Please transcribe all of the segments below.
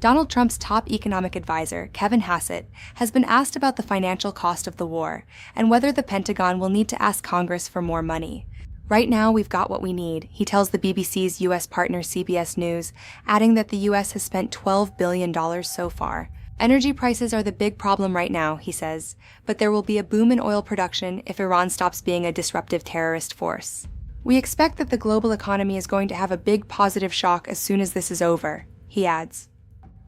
Donald Trump's top economic advisor, Kevin Hassett, has been asked about the financial cost of the war and whether the Pentagon will need to ask Congress for more money. "Right now, we've got what we need," he tells the BBC's U.S. partner CBS News, adding that the U.S. has spent $12 billion so far. "Energy prices are the big problem right now," he says, "but there will be a boom in oil production if Iran stops being a disruptive terrorist force. We expect that the global economy is going to have a big positive shock as soon as this is over," he adds.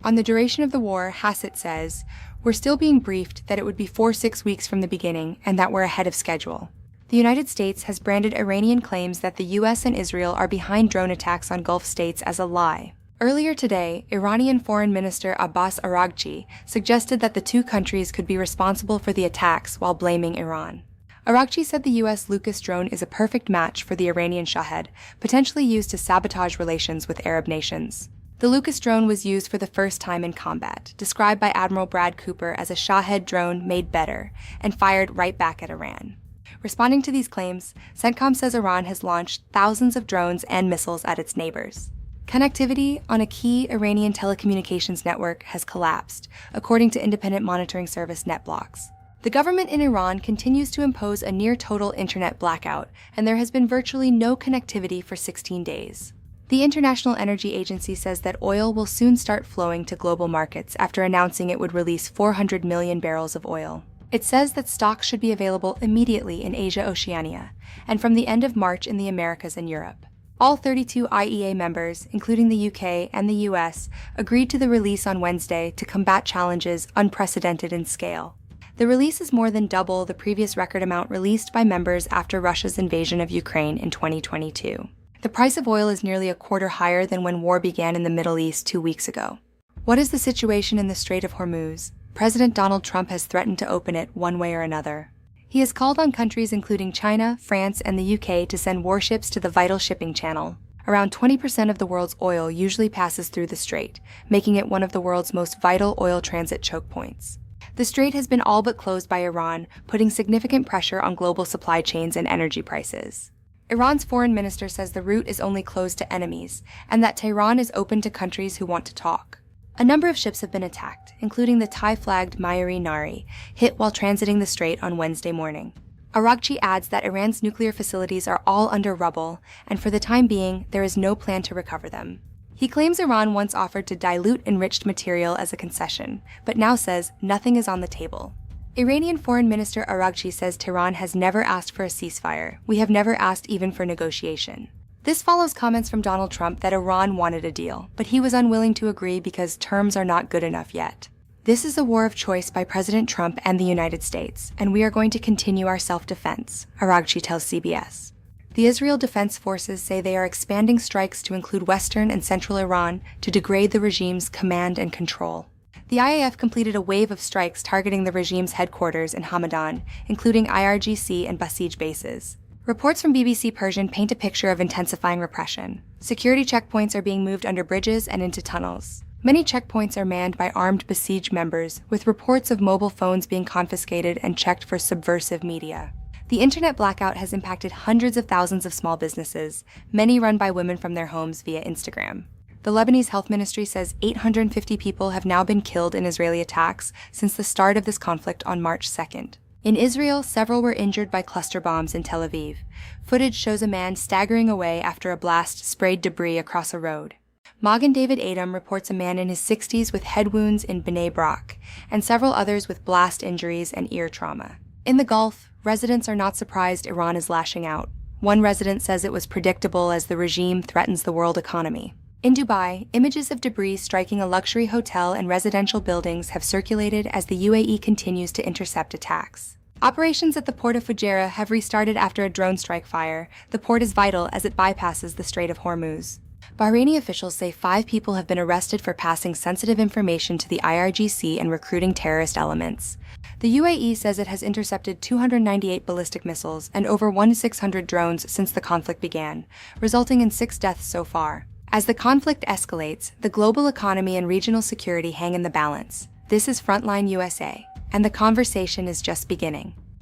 On the duration of the war, Hassett says, "We're still being briefed that it would be 6 weeks from the beginning and that we're ahead of schedule." The United States has branded Iranian claims that the U.S. and Israel are behind drone attacks on Gulf states as a lie. Earlier today, Iranian Foreign Minister Abbas Araghchi suggested that the two countries could be responsible for the attacks while blaming Iran. Araghchi said the U.S. Lucas drone is a perfect match for the Iranian Shahed, potentially used to sabotage relations with Arab nations. The Lucas drone was used for the first time in combat, described by Admiral Brad Cooper as a Shahed drone made better, and fired right back at Iran. Responding to these claims, CENTCOM says Iran has launched thousands of drones and missiles at its neighbors. Connectivity on a key Iranian telecommunications network has collapsed, according to independent monitoring service NetBlocks. The government in Iran continues to impose a near-total internet blackout, and there has been virtually no connectivity for 16 days. The International Energy Agency says that oil will soon start flowing to global markets after announcing it would release 400 million barrels of oil. It says that stocks should be available immediately in Asia-Oceania, and from the end of March in the Americas and Europe. All 32 IEA members, including the UK and the US, agreed to the release on Wednesday to combat challenges unprecedented in scale. The release is more than double the previous record amount released by members after Russia's invasion of Ukraine in 2022. The price of oil is nearly a quarter higher than when war began in the Middle East 2 weeks ago. What is the situation in the Strait of Hormuz? President Donald Trump has threatened to open it one way or another. He has called on countries including China, France, and the UK to send warships to the vital shipping channel. Around 20% of the world's oil usually passes through the strait, making it one of the world's most vital oil transit choke points. The strait has been all but closed by Iran, putting significant pressure on global supply chains and energy prices. Iran's foreign minister says the route is only closed to enemies, and that Tehran is open to countries who want to talk. A number of ships have been attacked, including the Thai-flagged Mayuri Nari, hit while transiting the strait on Wednesday morning. Araghchi adds that Iran's nuclear facilities are all under rubble, and for the time being, there is no plan to recover them. He claims Iran once offered to dilute enriched material as a concession, but now says nothing is on the table. Iranian Foreign Minister Araghchi says Tehran has never asked for a ceasefire. "We have never asked even for negotiation." This follows comments from Donald Trump that Iran wanted a deal, but he was unwilling to agree because terms are not good enough yet. "This is a war of choice by President Trump and the United States, and we are going to continue our self-defense," Araghchi tells CBS. The Israel Defense Forces say they are expanding strikes to include western and central Iran to degrade the regime's command and control. The IAF completed a wave of strikes targeting the regime's headquarters in Hamadan, including IRGC and Basij bases. Reports from BBC Persian paint a picture of intensifying repression. Security checkpoints are being moved under bridges and into tunnels. Many checkpoints are manned by armed Basij members, with reports of mobile phones being confiscated and checked for subversive media. The internet blackout has impacted hundreds of thousands of small businesses, many run by women from their homes via Instagram. The Lebanese Health Ministry says 850 people have now been killed in Israeli attacks since the start of this conflict on March 2nd. In Israel, several were injured by cluster bombs in Tel Aviv. Footage shows a man staggering away after a blast sprayed debris across a road. Magen David Adom reports a man in his 60s with head wounds in Bnei Brak, and several others with blast injuries and ear trauma. In the Gulf, residents are not surprised Iran is lashing out. One resident says it was predictable as the regime threatens the world economy. In Dubai, images of debris striking a luxury hotel and residential buildings have circulated as the UAE continues to intercept attacks. Operations at the port of Fujairah have restarted after a drone strike fire. The port is vital as it bypasses the Strait of Hormuz. Bahraini officials say 5 people have been arrested for passing sensitive information to the IRGC and recruiting terrorist elements. The UAE says it has intercepted 298 ballistic missiles and over 1,600 drones since the conflict began, resulting in 6 deaths so far. As the conflict escalates, the global economy and regional security hang in the balance. This is Frontline USA, and the conversation is just beginning.